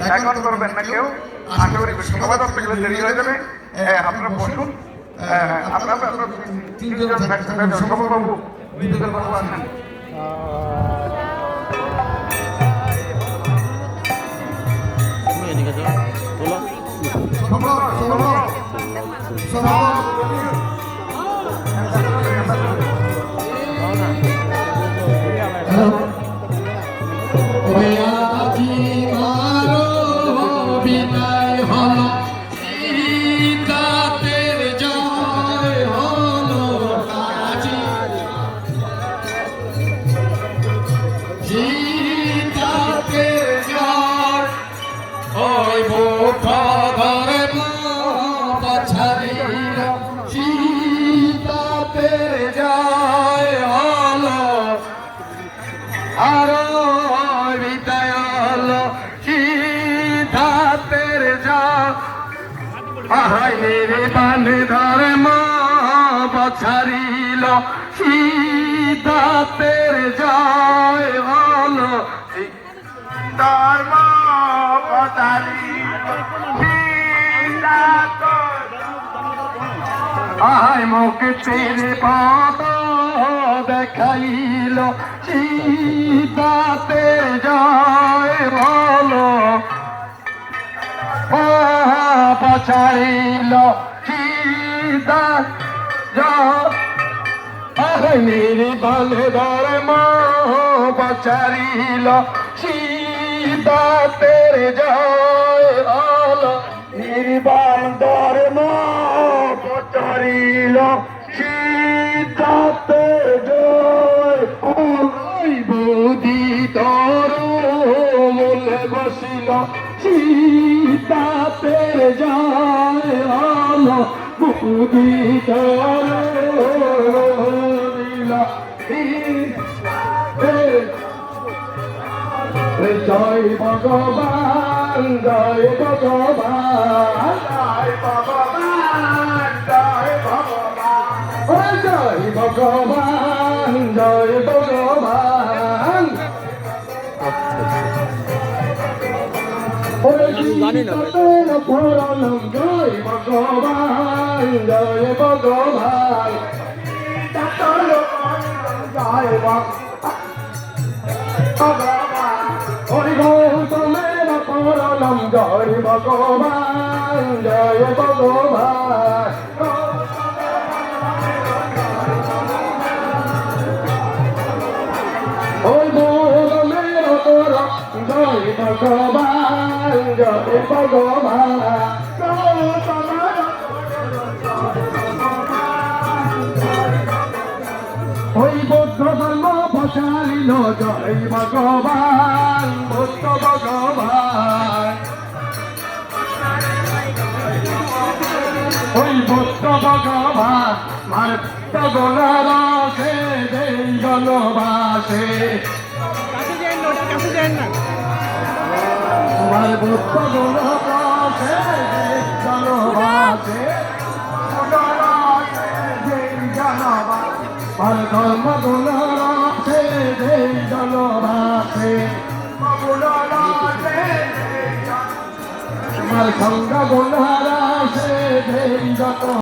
এখন করবেন না কেউ, আশা করি সবাই দশটা গেলে দেরি হয়ে যাবে। আপনারা বসুন, আপনারা তিনজন থাকবেন, সমবাবু বিদ্যুৎ বাবু আছেন। মেরে বানে ধরে মা বছারিল সীতাতের জয় হলো তার মা বছারিল আয় মুক্তির পদ দেখাইল সীতাতের জয় হলো বছারিল সীতা মেরে বালে ধরে মা বছারিল সীতাতের জয় হলো নির্বাণ ধরে মা বছারিল সীতাতের জয় বৌদি তর মূলে বসিল সীতাতের জয় হলো বৌদি তর জয় ভগবান জয় ভগবান জয় ভগবান জয় ভগবান জয় ভগবান জয় ভগবান জয় ভগবান জয় ভগবান জয় হরি গৌতমের পরলম জয় ভগবান জয় ভগবান ওই গৌতমের পরলম জয় ভগবান জয় ভগবান ওই বৌদ্ধ ধর্ম বসালিল জয় ভগবান বৌদ্ধ ভগবান ওই বৌদ্ধ ভগবান মার্ত গোলারসে দেই জনবাসে আমার বৌদ্ধ গোলারসে দেই জনবাসে আর ধর্ম গুণাসে দেই জনবাসে আমার সঙ্গ গুণাসে দেই যত